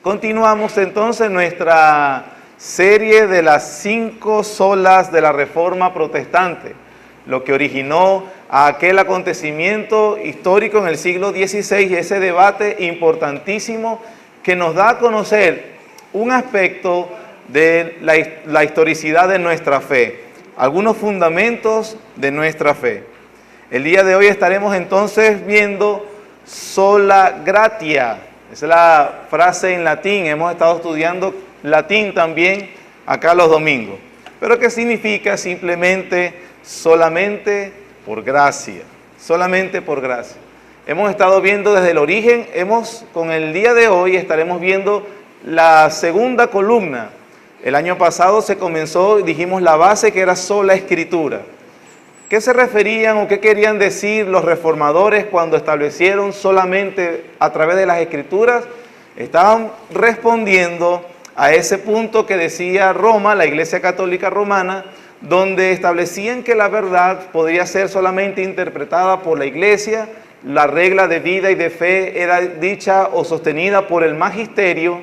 Continuamos entonces nuestra serie de las 5 solas de la Reforma Protestante, lo que originó aquel acontecimiento histórico en el siglo XVI y ese debate importantísimo que nos da a conocer un aspecto de la historicidad de nuestra fe, algunos fundamentos de nuestra fe. El día de hoy estaremos entonces viendo sola gratia. Esa es la frase en latín. Hemos estado estudiando latín también acá los domingos. Pero ¿qué significa? Simplemente solamente por gracia. Solamente por gracia. Hemos estado viendo desde el origen. Con el día de hoy estaremos viendo la segunda columna. El año pasado se comenzó, dijimos la base que era sola escritura. ¿Qué se referían o qué querían decir los reformadores cuando establecieron solamente a través de las escrituras? Estaban respondiendo a ese punto que decía Roma, la Iglesia Católica Romana, donde establecían que la verdad podría ser solamente interpretada por la Iglesia, la regla de vida y de fe era dicha o sostenida por el magisterio,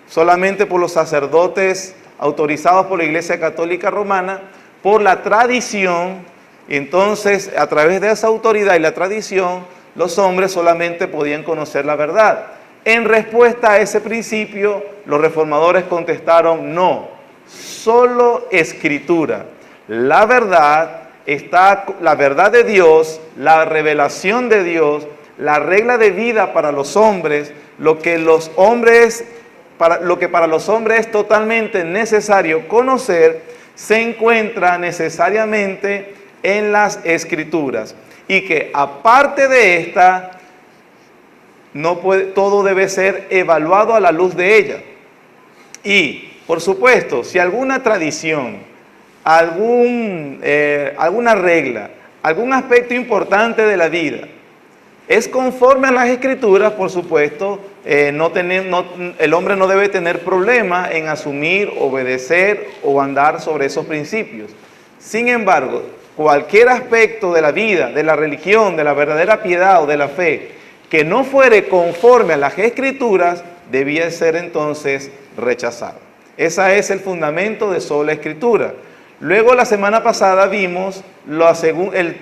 solamente por los sacerdotes autorizados por la Iglesia Católica Romana, por la tradición. Y entonces, a través de esa autoridad y la tradición, los hombres solamente podían conocer la verdad. En respuesta a ese principio, los reformadores contestaron, no, solo escritura. La verdad de Dios, la revelación de Dios, la regla de vida para los hombres, lo que para los hombres es totalmente necesario conocer, se encuentra necesariamente en las escrituras, y que aparte de esta, todo debe ser evaluado a la luz de ella. Y, por supuesto, si alguna tradición, alguna regla, algún aspecto importante de la vida es conforme a las escrituras, por supuesto, el hombre no debe tener problema en asumir, obedecer o andar sobre esos principios. Sin embargo, cualquier aspecto de la vida, de la religión, de la verdadera piedad o de la fe, que no fuere conforme a las escrituras, debía ser entonces rechazado. Ese es el fundamento de sola escritura. Luego la semana pasada vimos, ese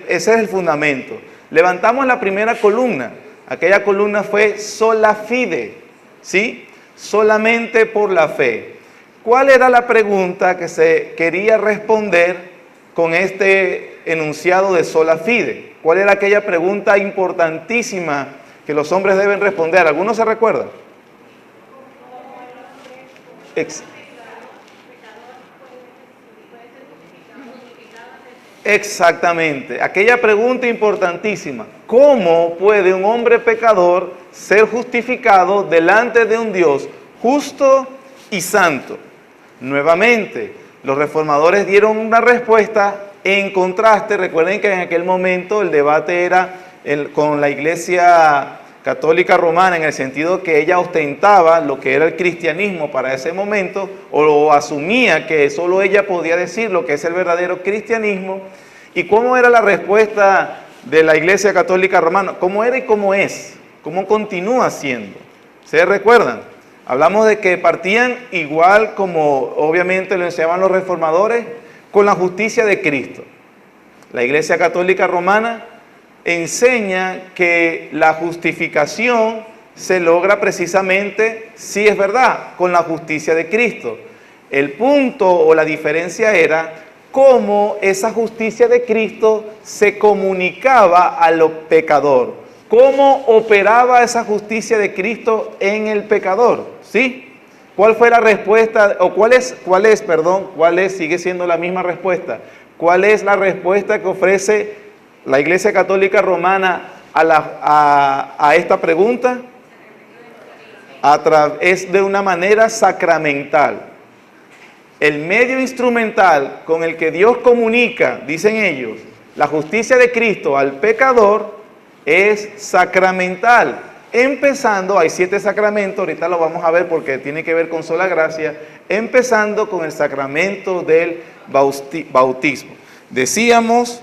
es el fundamento. Levantamos la primera columna. Aquella columna fue sola fide, ¿sí? Solamente por la fe. ¿Cuál era la pregunta que se quería responder con este enunciado de sola fide? ¿Cuál era aquella pregunta importantísima que los hombres deben responder? ¿Algunos se recuerdan? Exactamente, aquella pregunta importantísima. ¿Cómo puede un hombre pecador ser justificado delante de un Dios justo y santo? Nuevamente, los reformadores dieron una respuesta en contraste. Recuerden que en aquel momento el debate era con la Iglesia Católica Romana, en el sentido que ella ostentaba lo que era el cristianismo para ese momento, o asumía que solo ella podía decir lo que es el verdadero cristianismo. ¿Y cómo era la respuesta de la Iglesia Católica Romana? ¿Cómo era y cómo es? ¿Cómo continúa siendo? ¿Se recuerdan? Hablamos de que partían igual como obviamente lo enseñaban los reformadores, con la justicia de Cristo. La Iglesia Católica Romana enseña que la justificación se logra precisamente, sí es verdad, con la justicia de Cristo. El punto o la diferencia era cómo esa justicia de Cristo se comunicaba al pecador. ¿Cómo operaba esa justicia de Cristo en el pecador? ¿Sí? ¿Cuál fue la respuesta? ¿O cuál es? Sigue siendo la misma respuesta. ¿Cuál es la respuesta que ofrece la Iglesia Católica Romana a esta pregunta? Es de una manera sacramental. El medio instrumental con el que Dios comunica, dicen ellos, la justicia de Cristo al pecador es sacramental. Empezando, hay 7 sacramentos, ahorita lo vamos a ver porque tiene que ver con sola gracia, empezando con el sacramento del bautismo. Decíamos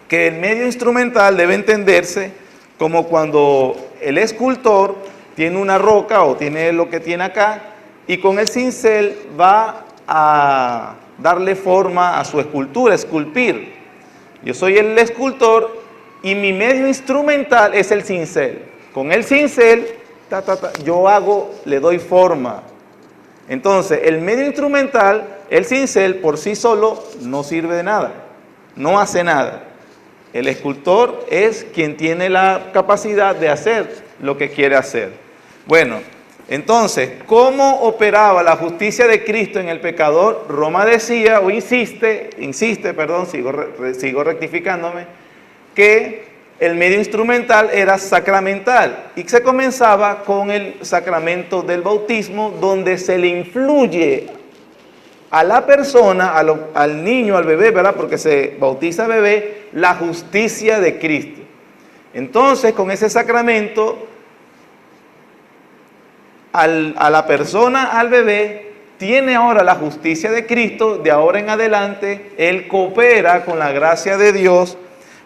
que el medio instrumental debe entenderse como cuando el escultor tiene una roca o tiene lo que tiene acá, y con el cincel va a darle forma a su escultura, esculpir. Yo soy el escultor y mi medio instrumental es el cincel. Con el cincel, yo le doy forma. Entonces, el medio instrumental, el cincel, por sí solo no sirve de nada, no hace nada. El escultor es quien tiene la capacidad de hacer lo que quiere hacer. Bueno, entonces, ¿cómo operaba la justicia de Cristo en el pecador? Roma decía, o insiste, sigo rectificándome, que el medio instrumental era sacramental y que se comenzaba con el sacramento del bautismo, donde se le influye a la persona, al niño, al bebé, ¿verdad? Porque se bautiza bebé, la justicia de Cristo. Entonces, con ese sacramento, a la persona, al bebé, tiene ahora la justicia de Cristo. De ahora en adelante, él coopera con la gracia de Dios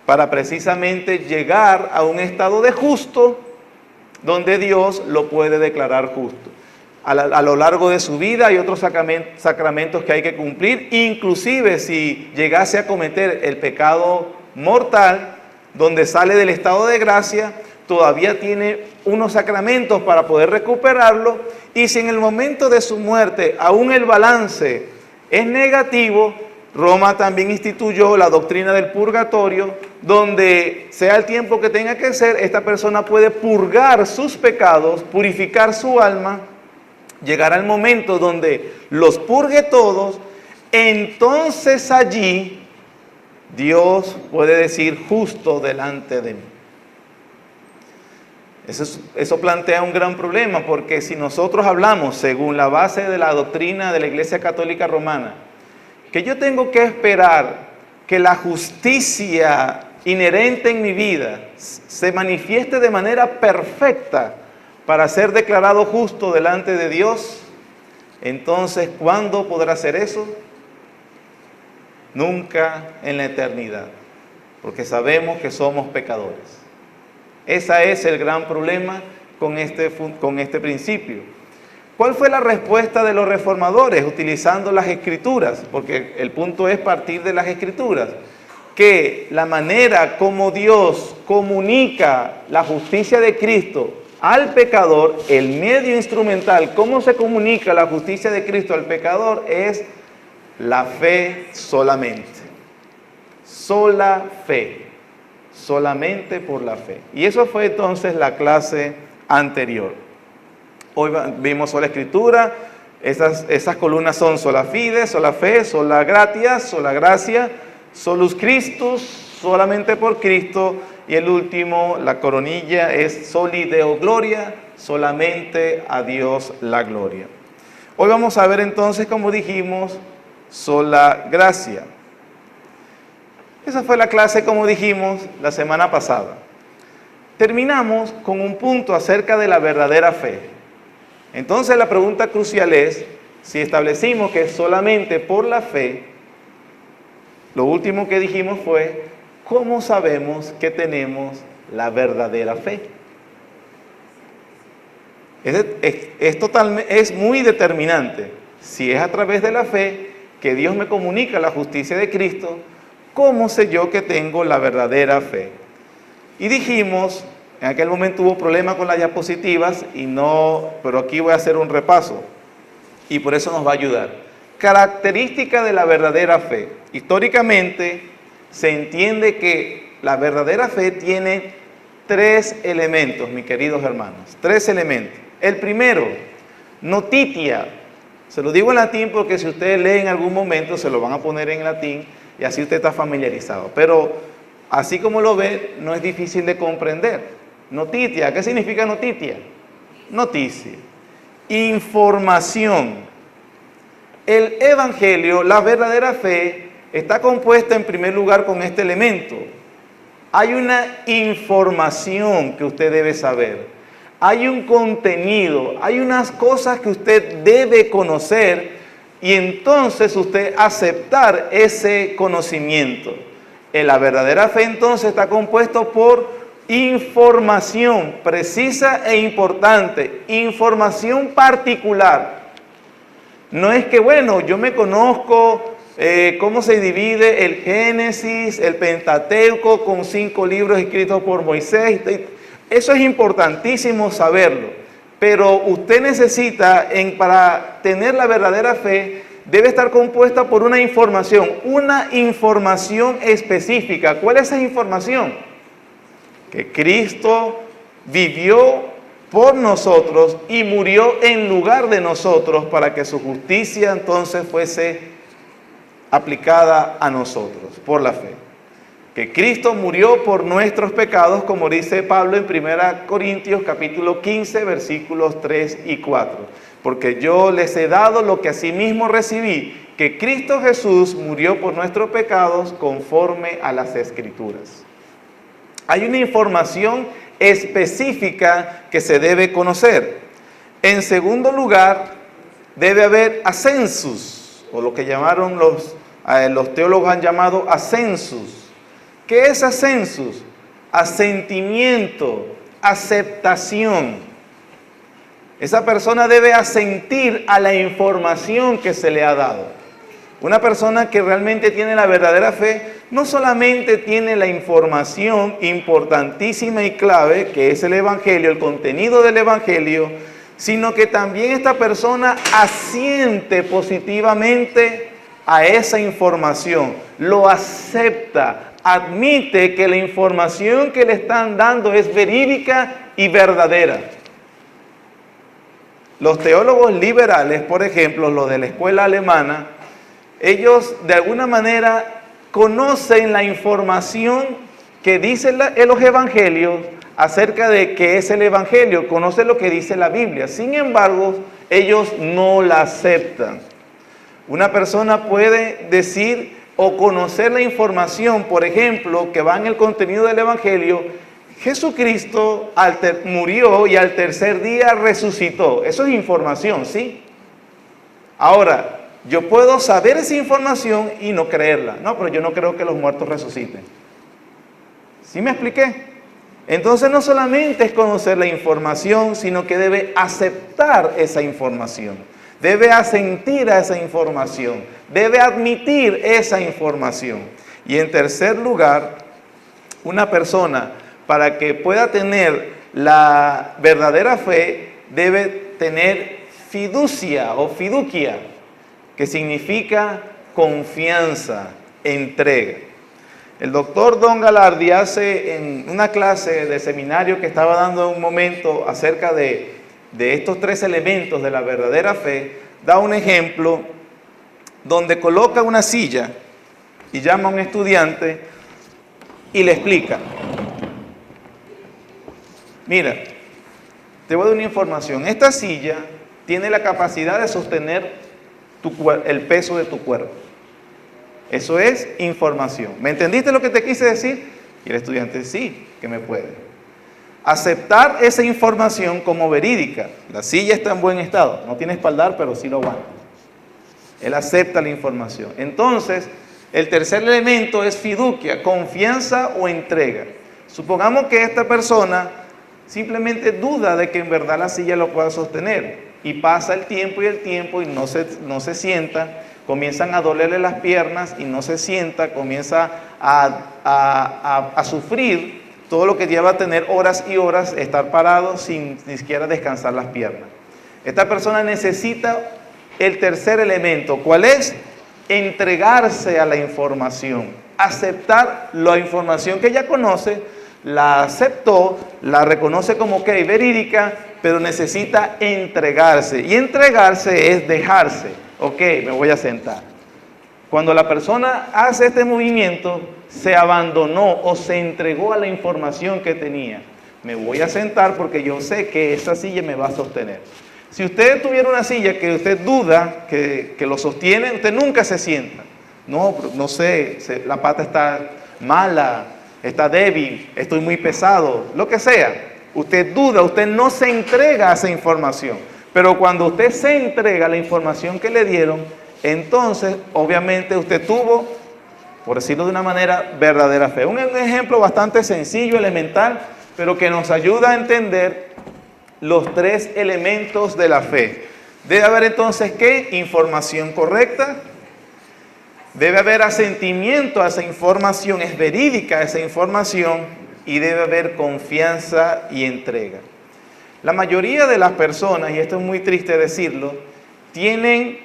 para precisamente llegar a un estado de justo, donde Dios lo puede declarar justo. A lo largo de su vida hay otros sacramentos que hay que cumplir, inclusive si llegase a cometer el pecado mortal, donde sale del estado de gracia, todavía tiene unos sacramentos para poder recuperarlo, y si en el momento de su muerte aún el balance es negativo, Roma también instituyó la doctrina del purgatorio, donde sea el tiempo que tenga que ser, esta persona puede purgar sus pecados, purificar su alma, llegar al momento donde los purgue todos. Entonces allí Dios puede decir: justo delante de mí. Eso plantea un gran problema, porque si nosotros hablamos según la base de la doctrina de la Iglesia Católica Romana, que yo tengo que esperar que la justicia inherente en mi vida se manifieste de manera perfecta para ser declarado justo delante de Dios, entonces, ¿cuándo podrá hacer eso? Nunca en la eternidad, porque sabemos que somos pecadores. Ese es el gran problema con este principio. ¿Cuál fue la respuesta de los reformadores utilizando las Escrituras? Porque el punto es partir de las Escrituras. Que la manera como Dios comunica la justicia de Cristo al pecador, el medio instrumental, cómo se comunica la justicia de Cristo al pecador, es la fe solamente. Sola fe. Solamente por la fe. Y eso fue entonces la clase anterior. Hoy vimos sola escritura, esas columnas son sola fide, sola fe, sola gratia, sola gracia, solus Christus, solamente por Cristo, y el último, la coronilla, es soli Deo gloria, solamente a Dios la gloria. Hoy vamos a ver entonces, como dijimos, sola gracia. Esa fue la clase, como dijimos, la semana pasada. Terminamos con un punto acerca de la verdadera fe. Entonces la pregunta crucial es, si establecimos que es solamente por la fe, lo último que dijimos fue, ¿cómo sabemos que tenemos la verdadera fe? Es muy determinante. Si es a través de la fe que Dios me comunica la justicia de Cristo, ¿cómo sé yo que tengo la verdadera fe? Y dijimos, en aquel momento hubo problema con las diapositivas, pero aquí voy a hacer un repaso, y por eso nos va a ayudar. Característica de la verdadera fe. Históricamente se entiende que la verdadera fe tiene 3 elementos, mis queridos hermanos, 3 elementos. El primero, notitia. Se lo digo en latín porque si ustedes leen en algún momento se lo van a poner en latín y así usted está familiarizado. Pero así como lo ve, no es difícil de comprender. Notitia, ¿qué significa notitia? Noticia. Información. El Evangelio, la verdadera fe, está compuesta en primer lugar con este elemento. Hay una información que usted debe saber. Hay un contenido, hay unas cosas que usted debe conocer y entonces usted aceptar ese conocimiento. La verdadera fe entonces está compuesto por información precisa e importante, información particular. No es que, bueno, yo me conozco cómo se divide el Génesis, el Pentateuco, con 5 libros escritos por Moisés. Eso es importantísimo saberlo, pero usted necesita, para tener la verdadera fe, debe estar compuesta por una información específica. ¿Cuál es esa información? Que Cristo vivió por nosotros y murió en lugar de nosotros para que su justicia entonces fuese aplicada a nosotros por la fe. Que Cristo murió por nuestros pecados, como dice Pablo en 1 Corintios capítulo 15, versículos 3 y 4. Porque yo les he dado lo que asimismo recibí, que Cristo Jesús murió por nuestros pecados conforme a las Escrituras. Hay una información específica que se debe conocer. En segundo lugar, debe haber ascensus, o lo que llamaron los teólogos han llamado ascensus. ¿Qué es ascensus? Asentimiento, aceptación. Esa persona debe asentir a la información que se le ha dado. Una persona que realmente tiene la verdadera fe, no solamente tiene la información importantísima y clave, que es el Evangelio, el contenido del Evangelio, sino que también esta persona asiente positivamente a esa información, lo acepta, admite que la información que le están dando es verídica y verdadera. Los teólogos liberales, por ejemplo, los de la escuela alemana, ellos de alguna manera conocen la información que dicen los evangelios acerca de qué es el evangelio, conocen lo que dice la Biblia. Sin embargo, ellos no la aceptan. Una persona puede decir o conocer la información, por ejemplo, que va en el contenido del evangelio: Jesucristo murió y al tercer día resucitó. Eso es información, ¿sí? Ahora, yo puedo saber esa información y no creerla. No, pero yo no creo que los muertos resuciten. ¿Sí me expliqué? Entonces no solamente es conocer la información, sino que debe aceptar esa información. Debe asentir a esa información. Debe admitir esa información. Y en tercer lugar, una persona, para que pueda tener la verdadera fe, debe tener fiducia o fiducia, que significa confianza, entrega. El doctor Don Galardi hace en una clase de seminario que estaba dando en un momento acerca de estos 3 elementos de la verdadera fe, da un ejemplo donde coloca una silla y llama a un estudiante y le explica: mira, te voy a dar una información. Esta silla tiene la capacidad de sostener el peso de tu cuerpo. Eso es información. ¿Me entendiste lo que te quise decir? Y el estudiante: sí, que me puede. Aceptar esa información como verídica. La silla está en buen estado, no tiene espaldar, pero sí lo aguanta. Él acepta la información. Entonces, el tercer elemento es fiducia, confianza o entrega. Supongamos que esta persona simplemente duda de que en verdad la silla lo pueda sostener. Y pasa el tiempo y no se sienta, comienzan a dolerle las piernas y no se sienta, comienza a sufrir todo lo que lleva a tener horas y horas estar parado sin ni siquiera descansar las piernas. Esta persona necesita el tercer elemento. ¿Cuál es? Entregarse a la información, aceptar la información que ya conoce, la aceptó, la reconoce como que es verídica, pero necesita entregarse. Y entregarse es dejarse. Ok, me voy a sentar. Cuando la persona hace este movimiento, se abandonó o se entregó a la información que tenía. Me voy a sentar porque yo sé que esa silla me va a sostener. Si usted tuviera una silla que usted duda que lo sostiene, usted nunca se sienta. No sé, la pata está mala, está débil, estoy muy pesado, lo que sea. Usted duda, usted no se entrega a esa información. Pero cuando usted se entrega a la información que le dieron, entonces obviamente usted tuvo, por decirlo de una manera, verdadera fe. Un ejemplo bastante sencillo, elemental. pero que nos ayuda a entender los tres elementos de la fe. Debe haber entonces, ¿qué? Información correcta. Debe haber asentimiento a esa información, es verídica esa información, y debe haber confianza y entrega. La mayoría de las personas, y esto es muy triste decirlo, tienen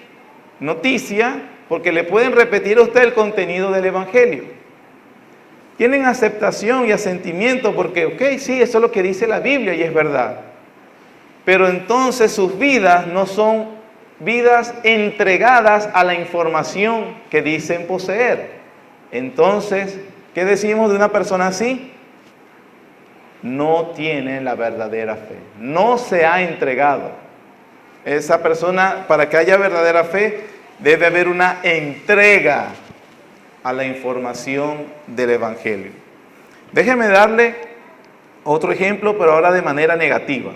noticia porque le pueden repetir a usted el contenido del Evangelio. Tienen aceptación y asentimiento porque, ok, sí, eso es lo que dice la Biblia y es verdad. Pero entonces sus vidas no son vidas entregadas a la información que dicen poseer. Entonces, ¿qué decimos de una persona así? No tiene la verdadera fe, no se ha entregado. Esa persona, para que haya verdadera fe, debe haber una entrega a la información del Evangelio. Déjeme darle otro ejemplo, pero ahora de manera negativa.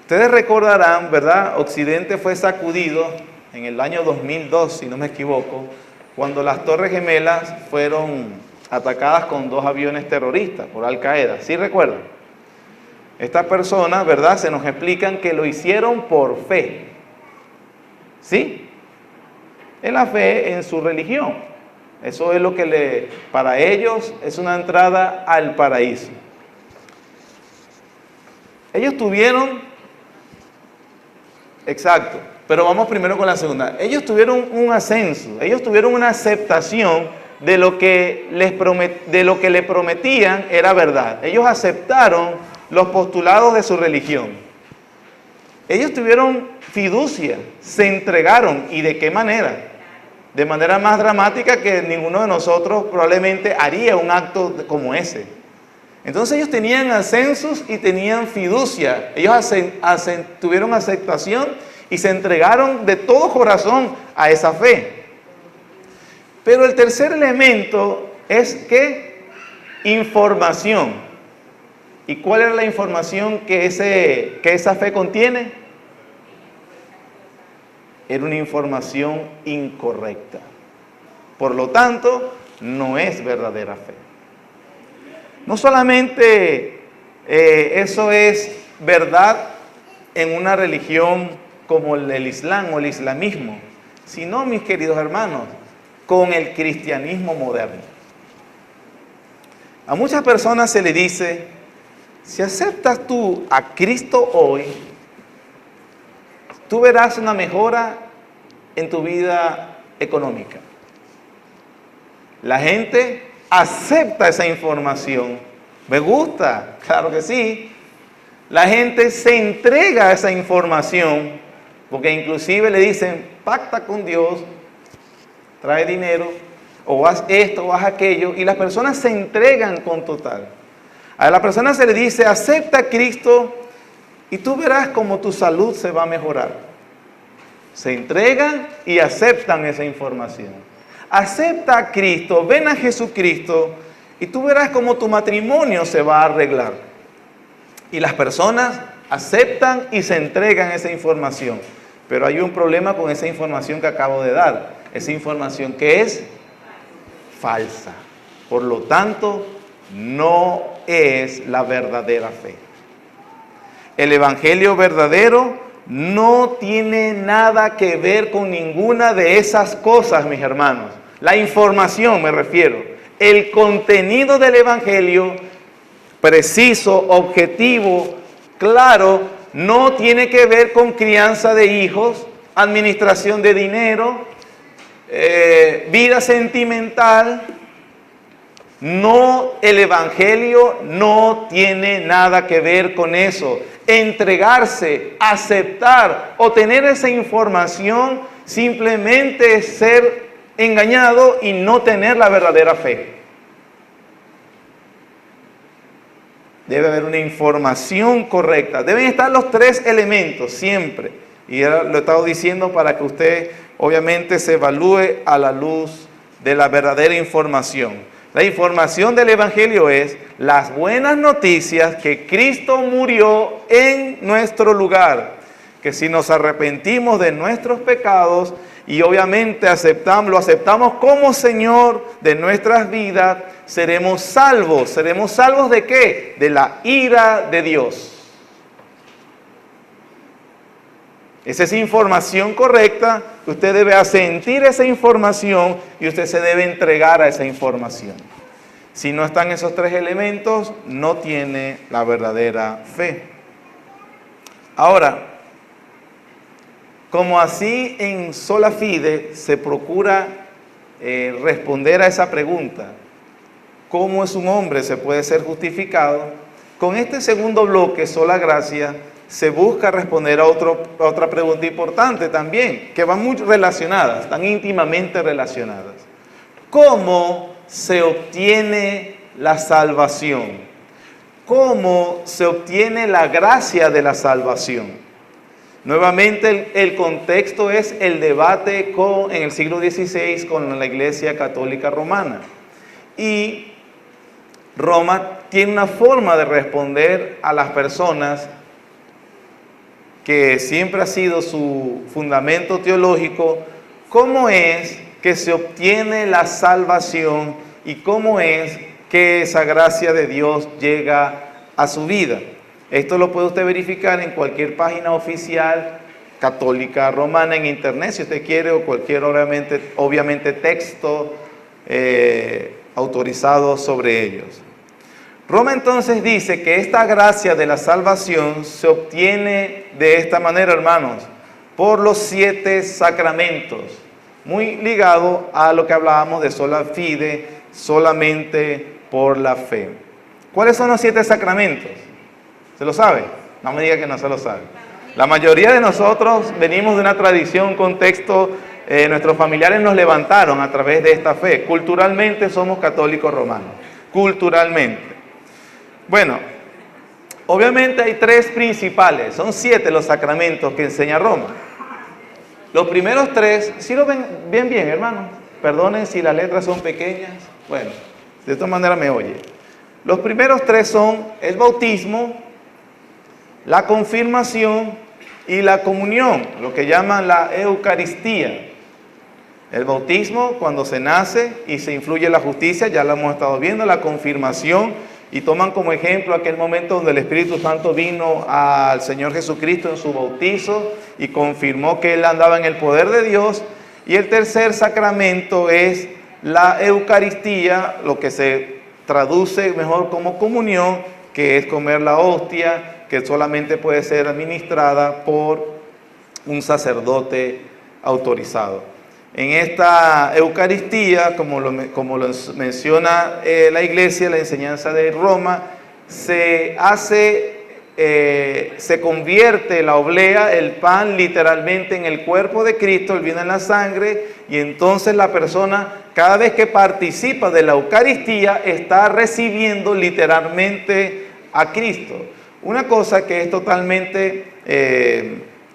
Ustedes recordarán, ¿verdad? Occidente fue sacudido en el año 2002, si no me equivoco, cuando las Torres Gemelas fueron atacadas con 2 aviones terroristas por Al Qaeda. ¿Sí recuerdan? Estas personas, ¿verdad? Se nos explican que lo hicieron por fe. ¿Sí? Es la fe en su religión. Eso es lo que para ellos es una entrada al paraíso. Ellos tuvieron, exacto, pero vamos primero con la segunda. Ellos tuvieron un ascenso, ellos tuvieron una aceptación de lo que le prometían era verdad. Ellos aceptaron los postulados de su religión. Ellos tuvieron fiducia, se entregaron. ¿Y de qué manera? De manera más dramática que ninguno de nosotros probablemente haría un acto como ese. Entonces ellos tenían ascensos y tenían fiducia. Ellos tuvieron aceptación y se entregaron de todo corazón a esa fe. Pero el tercer elemento es ¿qué? Información. ¿Y cuál era la información que esa fe contiene? Era una información incorrecta. Por lo tanto, no es verdadera fe. No solamente eso es verdad en una religión como el Islam o el islamismo, sino, mis queridos hermanos, con el cristianismo moderno. A muchas personas se le dice, si aceptas tú a Cristo hoy, tú verás una mejora en tu vida económica. La gente acepta esa información. ¿Me gusta? Claro que sí. La gente se entrega a esa información, porque inclusive le dicen, pacta con Dios, trae dinero, o haz esto, o haz aquello, y las personas se entregan con total. A la persona se le dice, acepta a Cristo, y tú verás cómo tu salud se va a mejorar. Se entregan y aceptan esa información. Acepta a Cristo, ven a Jesucristo, y tú verás cómo tu matrimonio se va a arreglar. Y las personas aceptan y se entregan esa información. Pero hay un problema con esa información que acabo de dar. Esa información que es falsa. Por lo tanto, no es la verdadera fe. El evangelio verdadero no tiene nada que ver con ninguna de esas cosas, mis hermanos. La información me refiero. El contenido del evangelio, preciso, objetivo, claro, no tiene que ver con crianza de hijos, administración de dinero, vida sentimental. No, el evangelio no tiene nada que ver con eso. Entregarse, aceptar o tener esa información simplemente es ser engañado y no tener la verdadera fe. Debe haber una información correcta. Deben estar los 3 elementos siempre. Y lo he estado diciendo para que usted obviamente se evalúe a la luz de la verdadera información. La información del evangelio es las buenas noticias que Cristo murió en nuestro lugar. Que si nos arrepentimos de nuestros pecados y obviamente lo aceptamos como Señor de nuestras vidas, seremos salvos. ¿Seremos salvos de qué? De la ira de Dios. Esa es información correcta. Usted debe asentir esa información y usted se debe entregar a esa información. Si no están esos tres elementos, no tiene la verdadera fe. Ahora, como así en sola fide se procura responder a esa pregunta, ¿cómo es un hombre se puede ser justificado? Con este segundo bloque, sola gracia, se busca responder a otra pregunta importante también, que van muy relacionadas, están íntimamente relacionadas. ¿Cómo se obtiene la salvación? ¿Cómo se obtiene la gracia de la salvación? Nuevamente el contexto es el debate en el siglo XVI con la Iglesia Católica Romana. Y Roma tiene una forma de responder a las personas que siempre ha sido su fundamento teológico, cómo es que se obtiene la salvación y cómo es que esa gracia de Dios llega a su vida. Esto lo puede usted verificar en cualquier página oficial católica romana en internet, si usted quiere, o cualquier obviamente texto autorizado sobre ellos. Roma entonces dice que esta gracia de la salvación se obtiene de esta manera, hermanos, por los 7 sacramentos, muy ligado a lo que hablábamos de sola fide, solamente por la fe. ¿Cuáles son los 7 sacramentos? ¿Se lo sabe? No me diga que no se lo sabe. La mayoría de nosotros venimos de una tradición, un contexto, nuestros familiares nos levantaron a través de esta fe. Culturalmente somos católicos romanos, culturalmente. Bueno, obviamente hay 3 principales, son 7 los sacramentos que enseña Roma. Los primeros 3, ¿sí lo ven bien, hermanos? Perdonen si las letras son pequeñas. Bueno, de todas maneras me oye. Los primeros 3 son el bautismo, la confirmación y la comunión, lo que llaman la Eucaristía. El bautismo, cuando se nace y se influye en la justicia, ya lo hemos estado viendo. La confirmación, y toman como ejemplo aquel momento donde el Espíritu Santo vino al Señor Jesucristo en su bautizo y confirmó que Él andaba en el poder de Dios. Y el tercer sacramento es la Eucaristía, lo que se traduce mejor como comunión, que es comer la hostia, que solamente puede ser administrada por un sacerdote autorizado. En esta Eucaristía, como lo menciona la Iglesia, la enseñanza de Roma, se convierte la oblea, el pan, literalmente en el cuerpo de Cristo, el vino en la sangre, y entonces la persona, cada vez que participa de la Eucaristía, está recibiendo literalmente a Cristo. Una cosa que es totalmente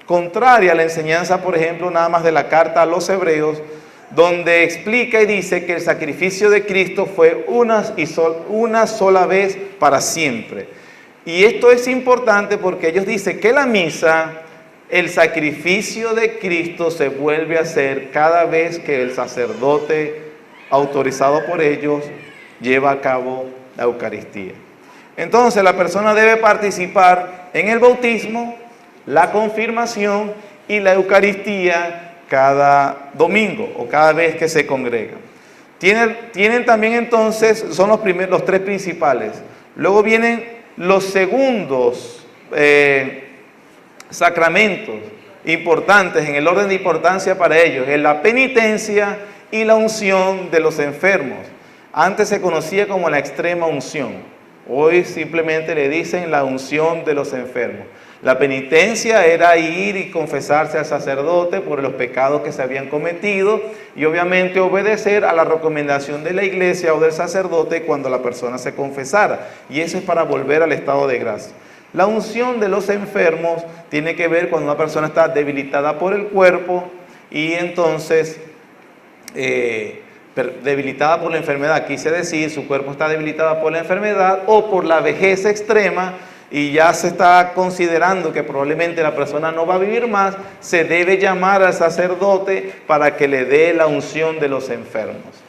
contraria a la enseñanza, por ejemplo, nada más de la carta a los Hebreos, donde explica y dice que el sacrificio de Cristo fue una sola vez para siempre. Y esto es importante porque ellos dicen que la misa, el sacrificio de Cristo se vuelve a hacer cada vez que el sacerdote autorizado por ellos lleva a cabo la Eucaristía. Entonces la persona debe participar en el bautismo, la confirmación y la Eucaristía cada domingo o cada vez que se congregan. Tienen también entonces, son los 3 principales. Luego vienen los segundos sacramentos importantes en el orden de importancia para ellos, es la penitencia y la unción de los enfermos. Antes se conocía como la extrema unción. Hoy simplemente le dicen la unción de los enfermos. La penitencia era ir y confesarse al sacerdote por los pecados que se habían cometido y obviamente obedecer a la recomendación de la iglesia o del sacerdote cuando la persona se confesara. Y eso es para volver al estado de gracia. La unción de los enfermos tiene que ver cuando una persona está debilitada por el cuerpo y entonces debilitada por la enfermedad, quise decir, su cuerpo está debilitada por la enfermedad o por la vejez extrema y ya se está considerando que probablemente la persona no va a vivir más, se debe llamar al sacerdote para que le dé la unción de los enfermos.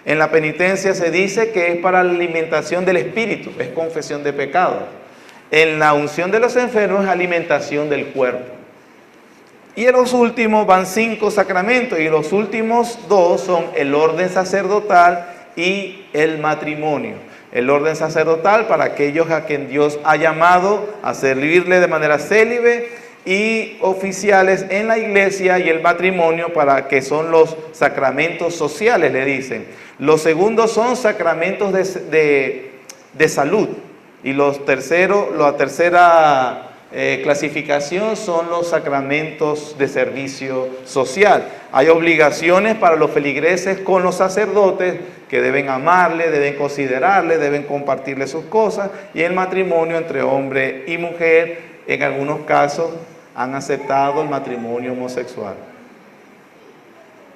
En la penitencia se dice que es para la alimentación del espíritu, es confesión de pecados. En la unción de los enfermos es alimentación del cuerpo. Y en los últimos van 5 sacramentos, y los últimos 2 son el orden sacerdotal y el matrimonio. El orden sacerdotal para aquellos a quien Dios ha llamado a servirle de manera célibe y oficiales en la iglesia, y el matrimonio para que son los sacramentos sociales, le dicen. Los segundos son sacramentos de salud, y la tercera clasificación son los sacramentos de servicio social. Hay obligaciones para los feligreses con los sacerdotes, que deben amarle, deben considerarle, deben compartirle sus cosas, y el matrimonio entre hombre y mujer, en algunos casos han aceptado el matrimonio homosexual.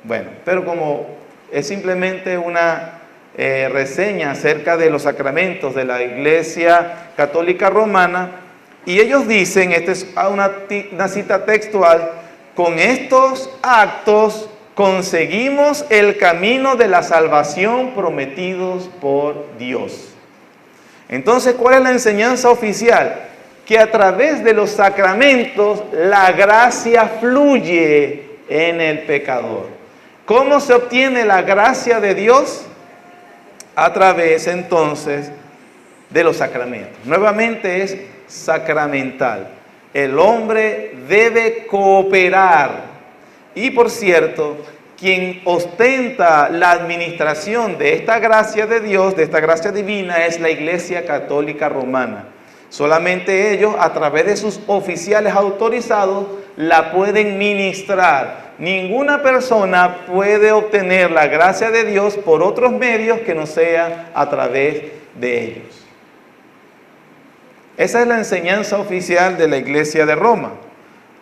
Bueno, pero como es simplemente una reseña acerca de los sacramentos de la Iglesia Católica Romana, y ellos dicen, esta es una cita textual: con estos actos conseguimos el camino de la salvación prometidos por Dios. Entonces, ¿cuál es la enseñanza oficial? Que a través de los sacramentos la gracia fluye en el pecador. ¿Cómo se obtiene la gracia de Dios? A través entonces de los sacramentos. Nuevamente es sacramental. El hombre debe cooperar. Y por cierto, quien ostenta la administración de esta gracia de Dios, de esta gracia divina, es la Iglesia Católica Romana. Solamente ellos, a través de sus oficiales autorizados, la pueden ministrar. Ninguna persona puede obtener la gracia de Dios por otros medios que no sea a través de ellos. Esa es la enseñanza oficial de la Iglesia de Roma.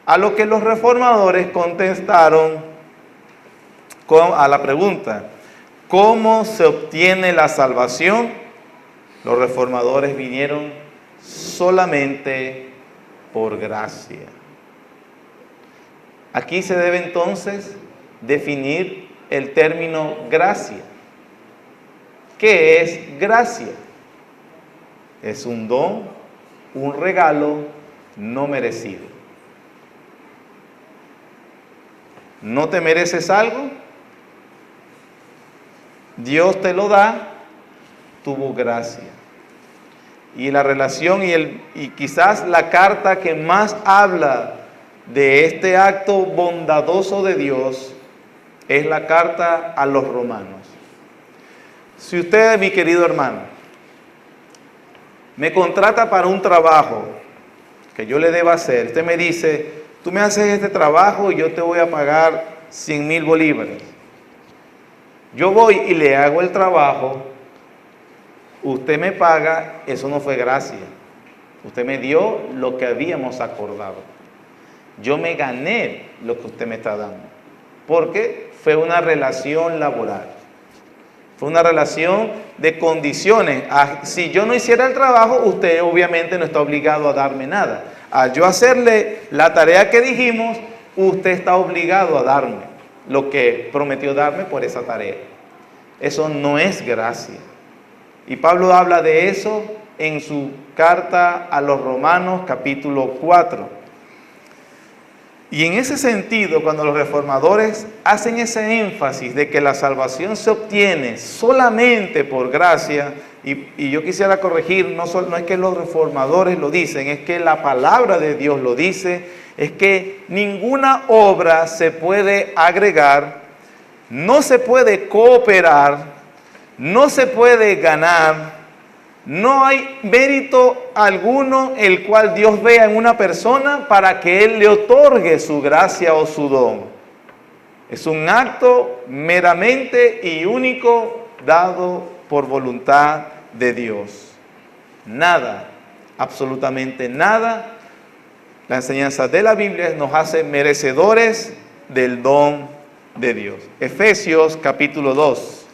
A lo que los reformadores contestaron a la pregunta: ¿cómo se obtiene la salvación? Los reformadores vinieron solamente por gracia. Aquí se debe entonces definir el término gracia. ¿Qué es gracia? Es un don, un regalo no merecido. ¿No te mereces algo? Dios te lo da, tuvo gracia. Y la relación y quizás la carta que más habla de este acto bondadoso de Dios es la carta a los romanos. Si usted, mi querido hermano, me contrata para un trabajo que yo le deba hacer, usted me dice: tú me haces este trabajo y yo te voy a pagar 100,000 bolívares. Yo voy y le hago el trabajo, usted me paga, eso no fue gracia. Usted me dio lo que habíamos acordado. Yo me gané lo que usted me está dando, porque fue una relación laboral. Fue una relación de condiciones. Si yo no hiciera el trabajo, usted obviamente no está obligado a darme nada. Al yo hacerle la tarea que dijimos, usted está obligado a darme lo que prometió darme por esa tarea. Eso no es gracia. Y Pablo habla de eso en su carta a los Romanos, capítulo 4. Y en ese sentido, cuando los reformadores hacen ese énfasis de que la salvación se obtiene solamente por gracia, y yo quisiera corregir, no es que los reformadores lo dicen, es que la palabra de Dios lo dice, es que ninguna obra se puede agregar, no se puede cooperar, no se puede ganar. No hay mérito alguno el cual Dios vea en una persona para que Él le otorgue su gracia o su don. Es un acto meramente y único dado por voluntad de Dios. Nada, absolutamente nada, la enseñanza de la Biblia nos hace merecedores del don de Dios. Efesios capítulo 2,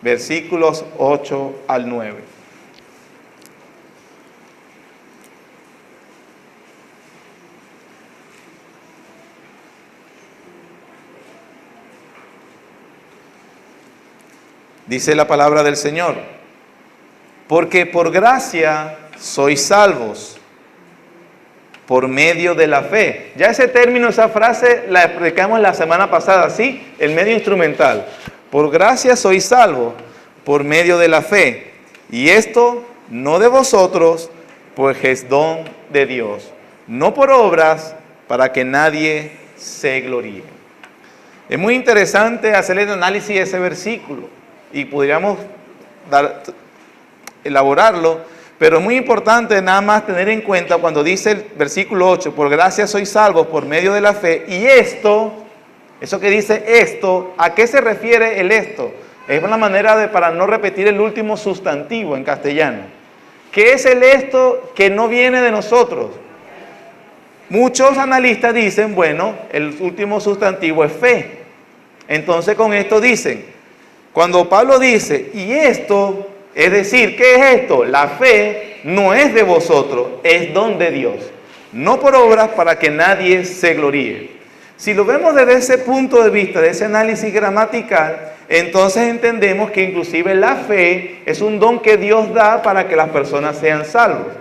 versículos 8 al 9. Dice la palabra del Señor, porque por gracia sois salvos por medio de la fe. Ya ese término, esa frase la explicamos la semana pasada, ¿sí? El medio instrumental. Por gracia sois salvos por medio de la fe. Y esto no de vosotros, pues es don de Dios. No por obras, para que nadie se gloríe. Es muy interesante hacer el análisis de ese versículo y podríamos elaborarlo, pero es muy importante nada más tener en cuenta cuando dice el versículo 8, por gracia sois salvos por medio de la fe, y esto, eso que dice esto, ¿a qué se refiere el esto? Es una manera de, para no repetir el último sustantivo en castellano. ¿Qué es el esto que no viene de nosotros? Muchos analistas dicen, bueno, el último sustantivo es fe. Entonces con esto dicen, cuando Pablo dice, y esto, es decir, ¿qué es esto? La fe no es de vosotros, es don de Dios. No por obras para que nadie se gloríe. Si lo vemos desde ese punto de vista, de ese análisis gramatical, entonces entendemos que inclusive la fe es un don que Dios da para que las personas sean salvos.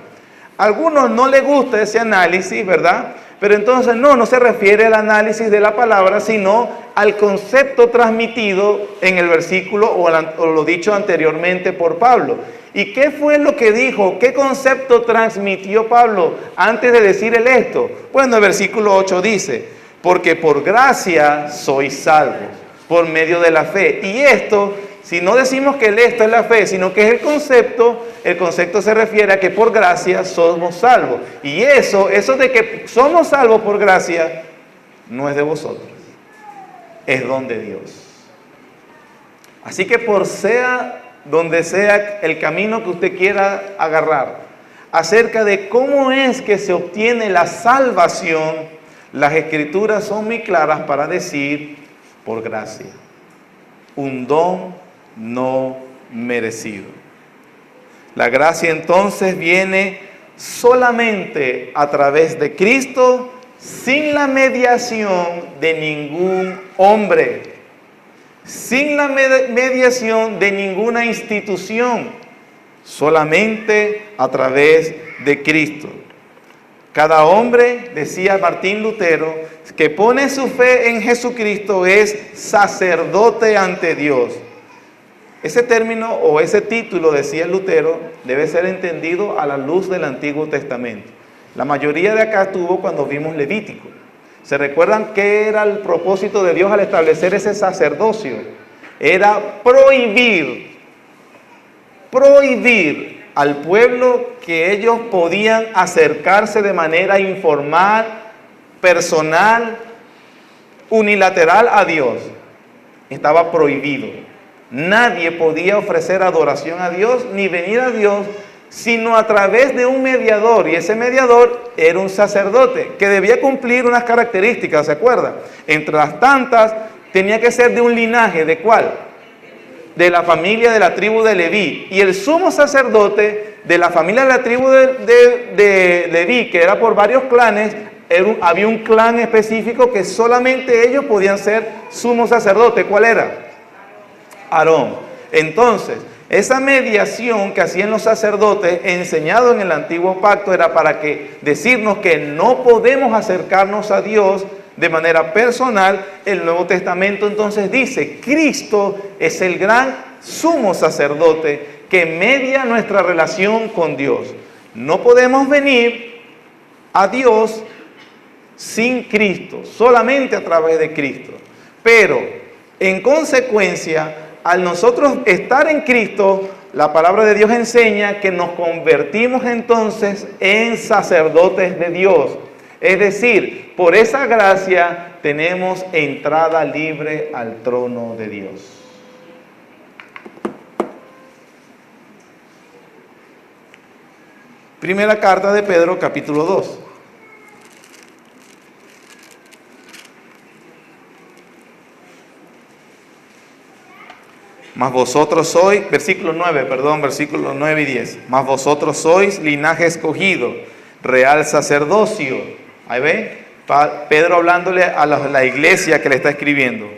A algunos no les gusta ese análisis, ¿verdad? Pero entonces no se refiere al análisis de la palabra, sino al concepto transmitido en el versículo o lo dicho anteriormente por Pablo. ¿Y qué fue lo que dijo? ¿Qué concepto transmitió Pablo antes de decir el esto? Bueno, el versículo 8 dice, porque por gracia sois salvos por medio de la fe. Y esto, si no decimos que el esto es la fe, sino que es el concepto se refiere a que por gracia somos salvos. Y eso de que somos salvos por gracia, no es de vosotros, es don de Dios. Así que por sea donde sea el camino que usted quiera agarrar, acerca de cómo es que se obtiene la salvación, las Escrituras son muy claras para decir por gracia, un don no merecido. La gracia entonces viene solamente a través de Cristo, sin la mediación de ningún hombre, sin la mediación de ninguna institución, solamente a través de Cristo. Cada hombre, decía Martín Lutero, que pone su fe en Jesucristo es sacerdote ante Dios. Ese término o ese título, decía Lutero, debe ser entendido a la luz del Antiguo Testamento. La mayoría de acá estuvo cuando vimos Levítico. ¿Se recuerdan qué era el propósito de Dios al establecer ese sacerdocio? Era prohibir al pueblo que ellos podían acercarse de manera informal, personal, unilateral a Dios. Estaba prohibido. Nadie podía ofrecer adoración a Dios ni venir a Dios sino a través de un mediador, y ese mediador era un sacerdote que debía cumplir unas características, ¿se acuerdan? Entre las tantas, tenía que ser de un linaje, ¿de cuál? De la familia de la tribu de Leví, y el sumo sacerdote de la familia de la tribu de Leví, que era por varios clanes, había un clan específico que solamente ellos podían ser sumo sacerdote. ¿Cuál era? Aarón. Entonces, esa mediación que hacían los sacerdotes, enseñado en el antiguo pacto, era para decirnos que no podemos acercarnos a Dios de manera personal. El Nuevo Testamento entonces dice, Cristo es el gran sumo sacerdote que media nuestra relación con Dios. No podemos venir a Dios sin Cristo, solamente a través de Cristo. Pero, en consecuencia, al nosotros estar en Cristo, la palabra de Dios enseña que nos convertimos entonces en sacerdotes de Dios. Es decir, por esa gracia tenemos entrada libre al trono de Dios. Primera carta de Pedro, capítulo 2. Mas vosotros sois, versículo 9 y 10. Mas vosotros sois linaje escogido, real sacerdocio. Ahí ven, Pedro hablándole a la iglesia que le está escribiendo.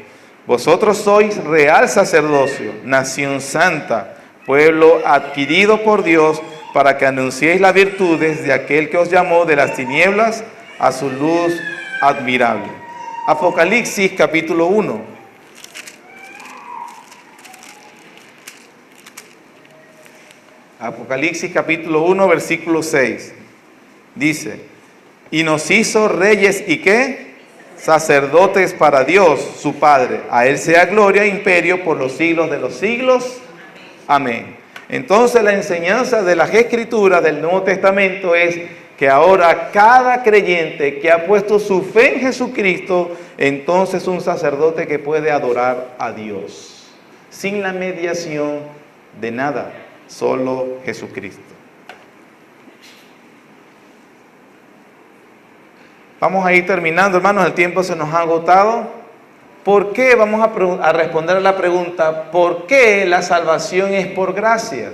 Vosotros sois real sacerdocio, nación santa, pueblo adquirido por Dios, para que anunciéis las virtudes de aquel que os llamó de las tinieblas a su luz admirable. Apocalipsis capítulo 1. Apocalipsis capítulo 1, versículo 6. Dice, y nos hizo reyes y ¿qué? Sacerdotes para Dios, su Padre. A Él sea gloria e imperio por los siglos de los siglos. Amén. Entonces la enseñanza de las Escrituras del Nuevo Testamento es que ahora cada creyente que ha puesto su fe en Jesucristo, entonces es un sacerdote que puede adorar a Dios, sin la mediación de nada, solo Jesucristo. Vamos a ir terminando, hermanos, el tiempo se nos ha agotado. ¿Por qué? Vamos a responder a la pregunta, ¿por qué la salvación es por gracia?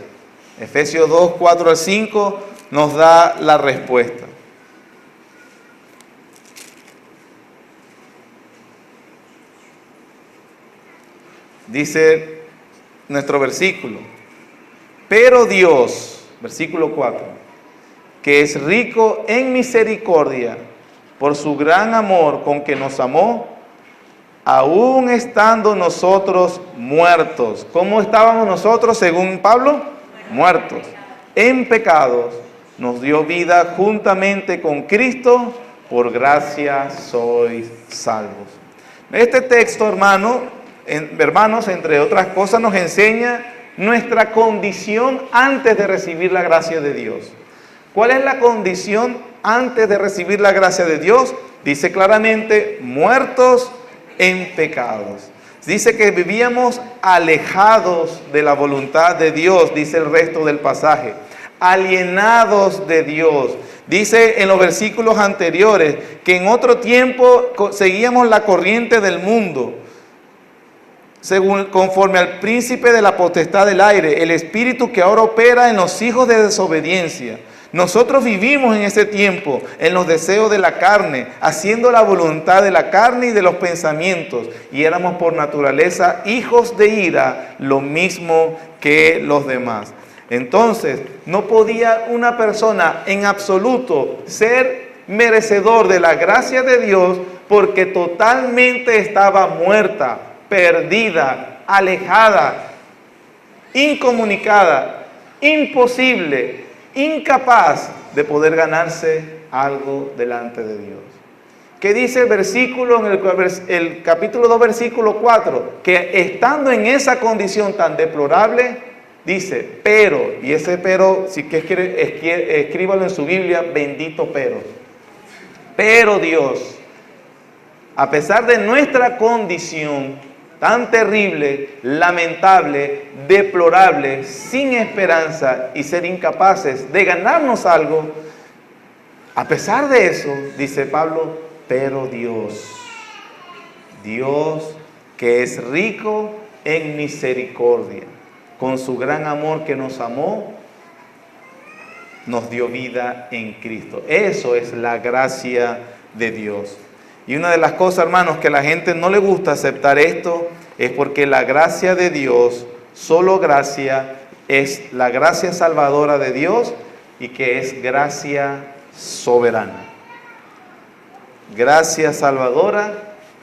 Efesios 2, 4 al 5 nos da la respuesta. Dice nuestro versículo, pero Dios, versículo 4, que es rico en misericordia, por su gran amor con que nos amó, aún estando nosotros muertos. ¿Cómo estábamos nosotros según Pablo? Muertos. En pecados, nos dio vida juntamente con Cristo, por gracia sois salvos. Este texto, hermanos, entre otras cosas, nos enseña nuestra condición antes de recibir la gracia de Dios. ¿Cuál es la condición antes de recibir la gracia de Dios? Dice claramente, muertos en pecados. Dice que vivíamos alejados de la voluntad de Dios, dice el resto del pasaje, alienados de Dios. Dice en los versículos anteriores que en otro tiempo seguíamos la corriente del mundo, conforme al príncipe de la potestad del aire, el espíritu que ahora opera en los hijos de desobediencia. Nosotros vivimos en ese tiempo, en los deseos de la carne, haciendo la voluntad de la carne y de los pensamientos, y éramos por naturaleza hijos de ira, lo mismo que los demás. Entonces, no podía una persona en absoluto ser merecedor de la gracia de Dios, porque totalmente estaba muerta, perdida, alejada, incomunicada, imposible, incapaz de poder ganarse algo delante de Dios. ¿Qué dice el versículo en el capítulo 2, versículo 4? Que estando en esa condición tan deplorable, dice, pero, y ese pero, si quiere, escríbalo en su Biblia, bendito pero Dios, a pesar de nuestra condición tan terrible, lamentable, deplorable, sin esperanza y ser incapaces de ganarnos algo, a pesar de eso, dice Pablo, pero Dios que es rico en misericordia, con su gran amor que nos amó, nos dio vida en Cristo. Eso es la gracia de Dios. Y una de las cosas, hermanos, que a la gente no le gusta aceptar esto, es porque la gracia de Dios, solo gracia, es la gracia salvadora de Dios y que es gracia soberana. Gracia salvadora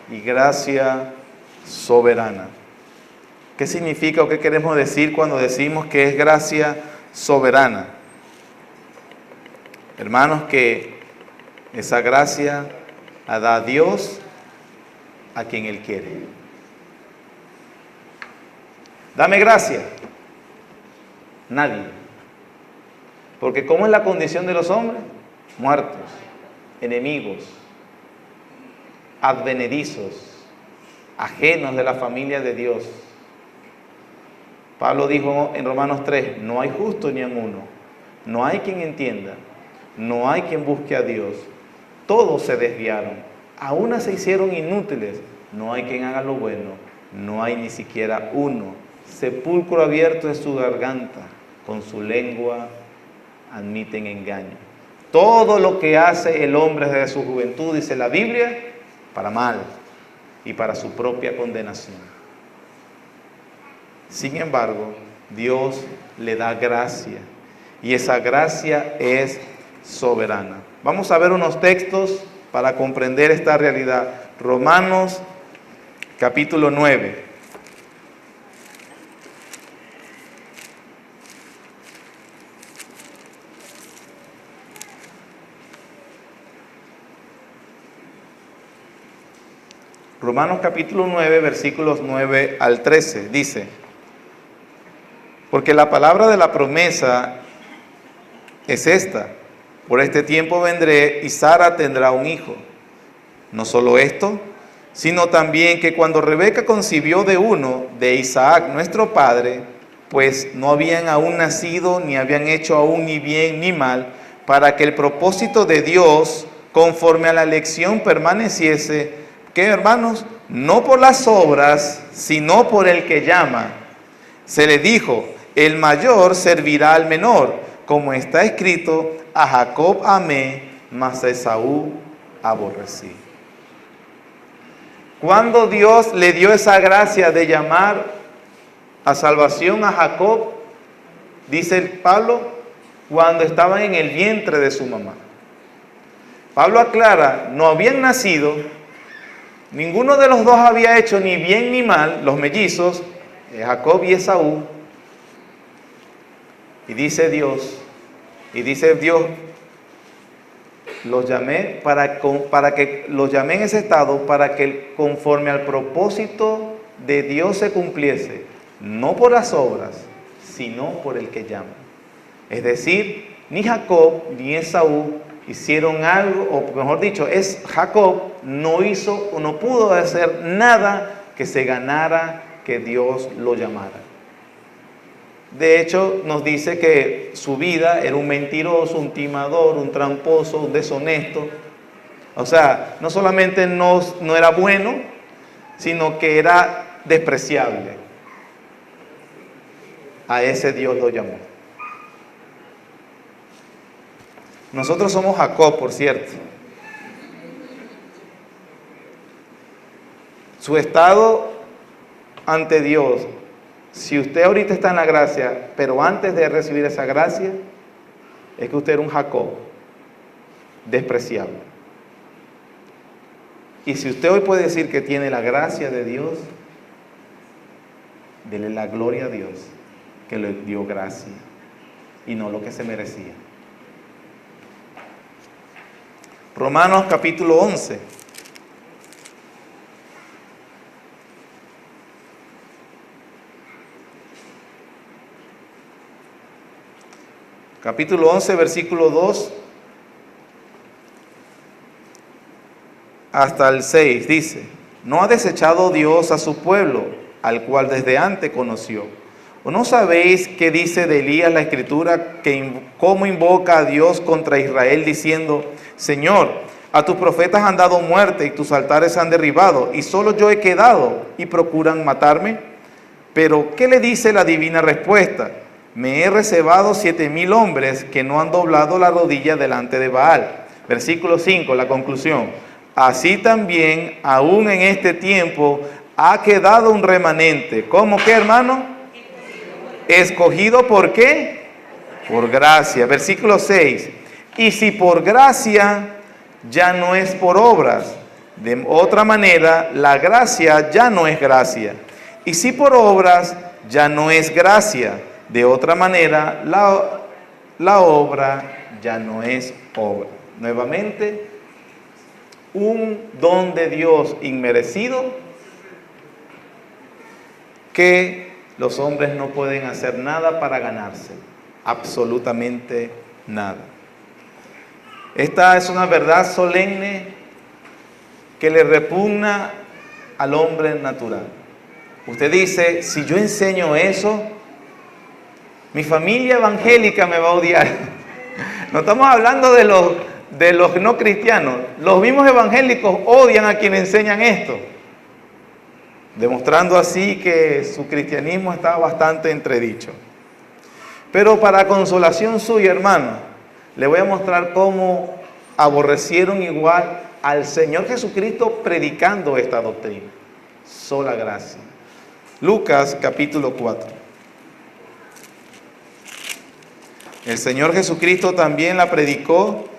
y gracia soberana. ¿Qué significa o qué queremos decir cuando decimos que es gracia soberana? Hermanos, que esa gracia la da Dios a quien Él quiere. Dame gracia. Nadie. Porque ¿cómo es la condición de los hombres? Muertos, enemigos, advenedizos, ajenos de la familia de Dios. Pablo dijo en Romanos 3, no hay justo ni en uno, no hay quien entienda, no hay quien busque a Dios. Todos se desviaron, a una se hicieron inútiles, no hay quien haga lo bueno, no hay ni siquiera uno. Sepulcro abierto es su garganta, con su lengua admiten engaño. Todo lo que hace el hombre desde su juventud, dice la Biblia, para mal. y para su propia condenación. Sin embargo, Dios le da gracia y esa gracia es soberana. Vamos a ver unos textos para comprender esta realidad. Romanos capítulo 9. Romanos capítulo 9, versículos 9 al 13, dice: porque la palabra de la promesa es esta: por este tiempo vendré y Sara tendrá un hijo. No solo esto, sino también que cuando Rebeca concibió de uno, de Isaac nuestro padre, pues no habían aún nacido, ni habían hecho aún ni bien ni mal, para que el propósito de Dios, conforme a la elección, permaneciese, ¿qué, hermanos? No por las obras, sino por el que llama. Se le dijo: el mayor servirá al menor, como está escrito: a Jacob amé, mas a Esaú aborrecí. Cuando Dios le dio esa gracia de llamar a salvación a Jacob, dice Pablo, cuando estaban en el vientre de su mamá. Pablo aclara, no habían nacido, ninguno de los dos había hecho ni bien ni mal, los mellizos, Jacob y Esaú. Y dice Dios, los llamé para que los llamé en ese estado, para que conforme al propósito de Dios se cumpliese, no por las obras, sino por el que llama. Es decir, ni Jacob ni Esaú hicieron algo, o mejor dicho, Jacob no hizo o no pudo hacer nada que se ganara que Dios lo llamara. De hecho, nos dice que su vida era un mentiroso, un timador, un tramposo, un deshonesto. O sea, no solamente no era bueno, sino que era despreciable. A ese Dios lo llamó. Nosotros somos Jacob, por cierto. Su estado ante Dios, si usted ahorita está en la gracia, pero antes de recibir esa gracia, es que usted era un Jacob despreciable. Y si usted hoy puede decir que tiene la gracia de Dios, dele la gloria a Dios, que le dio gracia y no lo que se merecía. Romanos capítulo 11. Capítulo 11, versículo 2 hasta el 6, dice: ¿no ha desechado Dios a su pueblo, al cual desde antes conoció? ¿O no sabéis qué dice de Elías la Escritura, cómo invoca a Dios contra Israel, diciendo: Señor, a tus profetas han dado muerte y tus altares han derribado, y solo yo he quedado, y procuran matarme? Pero, ¿qué le dice la divina respuesta? Me he reservado 7,000 hombres que no han doblado la rodilla delante de Baal. Versículo 5, la conclusión. Así también, aún en este tiempo, ha quedado un remanente. ¿Cómo qué, hermano? Escogido, ¿por qué? Por gracia. Versículo 6. Y si por gracia, ya no es por obras. De otra manera, la gracia ya no es gracia. Y si por obras, ya no es gracia. De otra manera, la obra ya no es obra. Nuevamente, un don de Dios inmerecido que los hombres no pueden hacer nada para ganarse. Absolutamente nada. Esta es una verdad solemne que le repugna al hombre natural. Usted dice, si yo enseño eso, mi familia evangélica me va a odiar. No estamos hablando de los no cristianos. Los mismos evangélicos odian a quienes enseñan esto, demostrando así que su cristianismo está bastante entredicho. Pero para consolación suya, hermano, le voy a mostrar cómo aborrecieron igual al Señor Jesucristo predicando esta doctrina. Sola gracia. Lucas capítulo 4. El Señor Jesucristo también la predicó.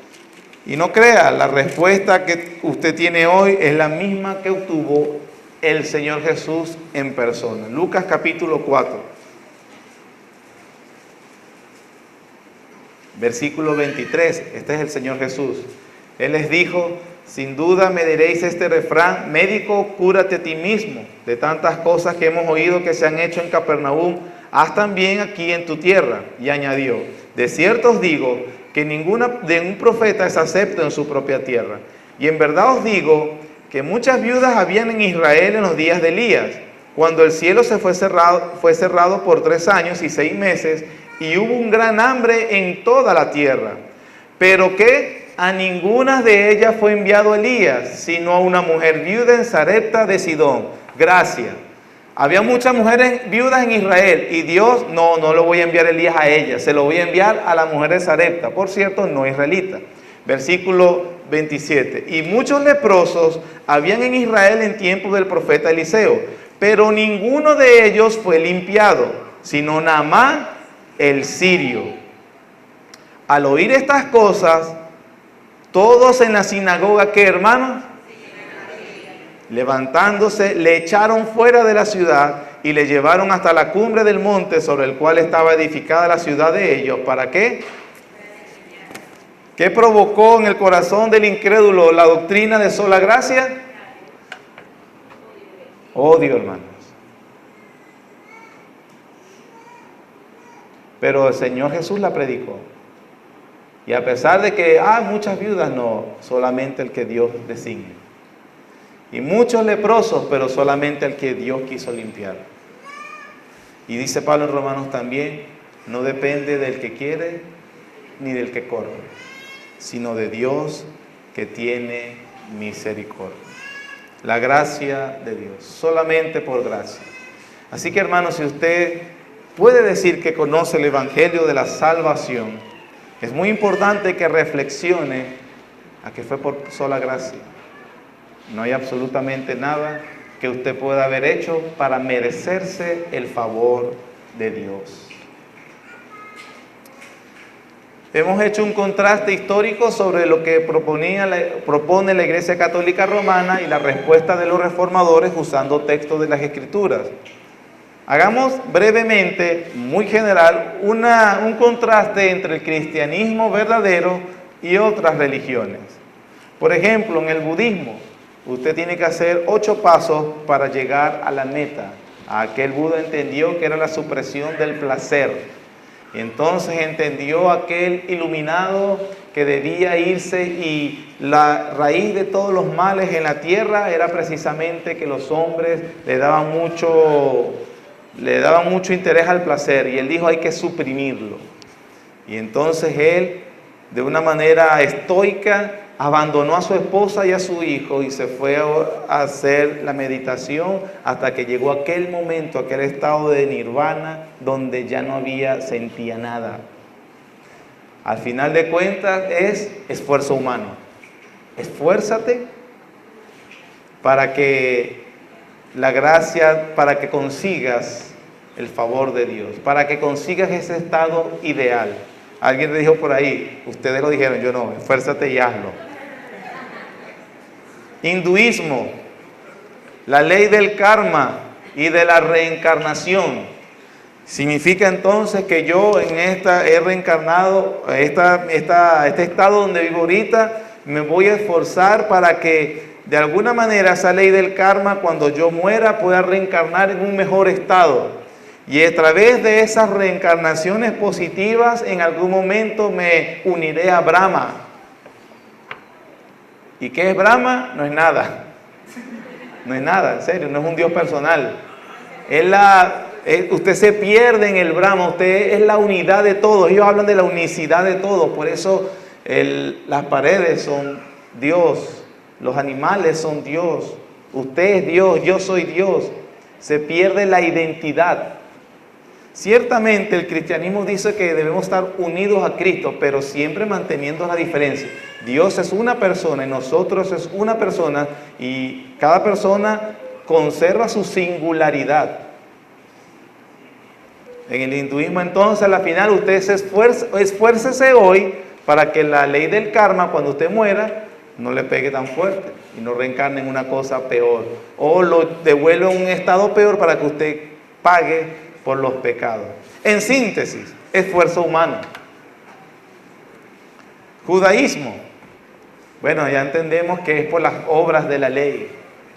Y no crea, la respuesta que usted tiene hoy es la misma que obtuvo el Señor Jesús en persona. Lucas capítulo 4, versículo 23. Este es el Señor Jesús. Él les dijo: sin duda me diréis este refrán: médico, cúrate a ti mismo. De tantas cosas que hemos oído que se han hecho en Capernaum, haz también aquí en tu tierra. Y añadió: de cierto os digo que de un profeta es acepto en su propia tierra. Y en verdad os digo que muchas viudas habían en Israel en los días de Elías, cuando el cielo fue cerrado por 3 años y 6 meses, y hubo un gran hambre en toda la tierra. Pero que a ninguna de ellas fue enviado Elías, sino a una mujer viuda en Sarepta de Sidón. Gracias. Había muchas mujeres viudas en Israel y Dios, no lo voy a enviar Elías a ella, se lo voy a enviar a la mujer de Sarepta, por cierto, no israelita. Versículo 27. Y muchos leprosos habían en Israel en tiempo del profeta Eliseo, pero ninguno de ellos fue limpiado, sino Naamán el sirio. Al oír estas cosas, todos en la sinagoga, ¿qué, hermanos? Levantándose, le echaron fuera de la ciudad y le llevaron hasta la cumbre del monte sobre el cual estaba edificada la ciudad de ellos. ¿Para qué? ¿Qué provocó en el corazón del incrédulo la doctrina de sola gracia? Odio, hermanos. Pero el Señor Jesús la predicó. Y a pesar de que hay muchas viudas, no, solamente el que Dios designe. Y muchos leprosos, pero solamente el que Dios quiso limpiar. Y dice Pablo en Romanos también: no depende del que quiere ni del que corre, sino de Dios que tiene misericordia. La gracia de Dios, solamente por gracia. Así que, hermanos, si usted puede decir que conoce el Evangelio de la salvación, es muy importante que reflexione a que fue por sola gracia. No hay absolutamente nada que usted pueda haber hecho para merecerse el favor de Dios. Hemos hecho un contraste histórico sobre lo que propone la Iglesia Católica Romana y la respuesta de los reformadores usando textos de las Escrituras. Hagamos brevemente, muy general, un contraste entre el cristianismo verdadero y otras religiones. Por ejemplo, en el budismo, usted tiene que hacer 8 pasos para llegar a la meta. Aquel Buda entendió que era la supresión del placer. Y entonces entendió aquel iluminado que debía irse, y la raíz de todos los males en la tierra era precisamente que los hombres le daban mucho interés al placer. Y él dijo: hay que suprimirlo. Y entonces él, de una manera estoica, abandonó a su esposa y a su hijo y se fue a hacer la meditación hasta que llegó aquel momento, aquel estado de nirvana donde ya no sentía nada. Al final de cuentas es esfuerzo humano. Esfuérzate para que la gracia, para que consigas el favor de Dios, para que consigas ese estado ideal. Alguien le dijo por ahí, ustedes lo dijeron, yo no, esfuérzate y hazlo. Hinduismo, la ley del karma y de la reencarnación. Significa entonces que yo he reencarnado, este estado donde vivo ahorita, me voy a esforzar para que de alguna manera esa ley del karma, cuando yo muera, pueda reencarnar en un mejor estado. Y a través de esas reencarnaciones positivas, en algún momento me uniré a Brahma. ¿Y qué es Brahma? No es nada. No es nada, en serio, no es un Dios personal. Usted se pierde en el Brahma, usted es la unidad de todos. Ellos hablan de la unicidad de todos, por eso las paredes son Dios, los animales son Dios, usted es Dios, yo soy Dios. Se pierde la identidad. Ciertamente el cristianismo dice que debemos estar unidos a Cristo, pero siempre manteniendo la diferencia. Dios es una persona y nosotros es una persona, y cada persona conserva su singularidad. En el hinduismo entonces, al final, usted esfuércese hoy para que la ley del karma, cuando usted muera, no le pegue tan fuerte y no reencarne en una cosa peor, o lo devuelva a un estado peor para que usted pague por los pecados. En síntesis, esfuerzo humano. Judaísmo, bueno, ya entendemos que es por las obras de la ley,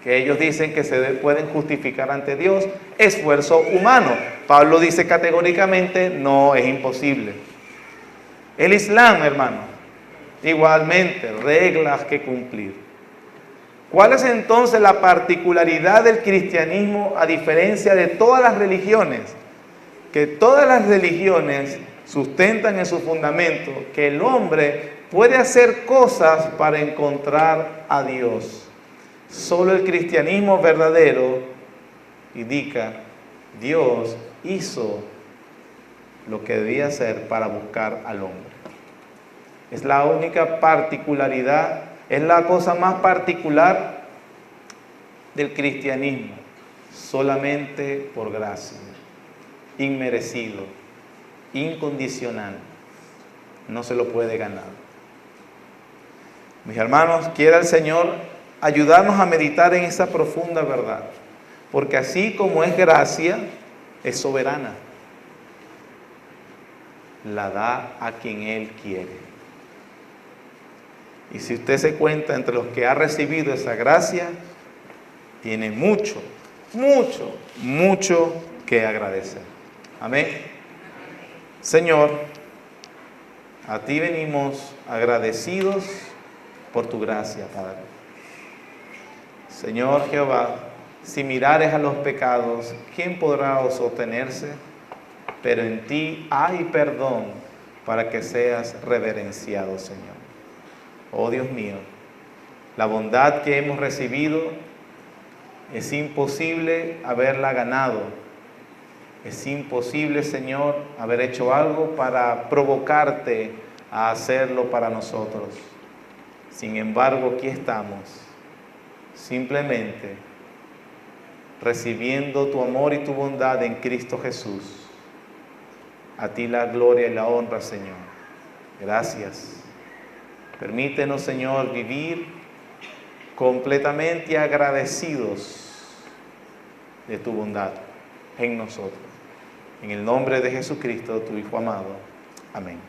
que ellos dicen que se pueden justificar ante Dios. Esfuerzo humano. Pablo dice categóricamente, no, es imposible. El Islam, hermano, igualmente, reglas que cumplir. ¿Cuál es entonces la particularidad del cristianismo a diferencia de todas las religiones? Que todas las religiones sustentan en su fundamento que el hombre puede hacer cosas para encontrar a Dios. Solo el cristianismo verdadero indica, Dios hizo lo que debía hacer para buscar al hombre. Es la única particularidad, es la cosa más particular del cristianismo, solamente por gracia, inmerecido, incondicional, no se lo puede ganar. Mis hermanos, quiera el Señor ayudarnos a meditar en esa profunda verdad, porque así como es gracia, es soberana, la da a quien Él quiere. Y si usted se cuenta entre los que ha recibido esa gracia, tiene mucho, mucho, mucho que agradecer. Amén. Señor, a ti venimos agradecidos por tu gracia, Padre. Señor Jehová, si mirares a los pecados, ¿quién podrá sostenerse? Pero en ti hay perdón para que seas reverenciado, Señor. Oh Dios mío, la bondad que hemos recibido es imposible haberla ganado. Es imposible, Señor, haber hecho algo para provocarte a hacerlo para nosotros. Sin embargo, aquí estamos, simplemente recibiendo tu amor y tu bondad en Cristo Jesús. A ti la gloria y la honra, Señor. Gracias. Permítenos, Señor, vivir completamente agradecidos de tu bondad en nosotros. En el nombre de Jesucristo, tu Hijo amado. Amén.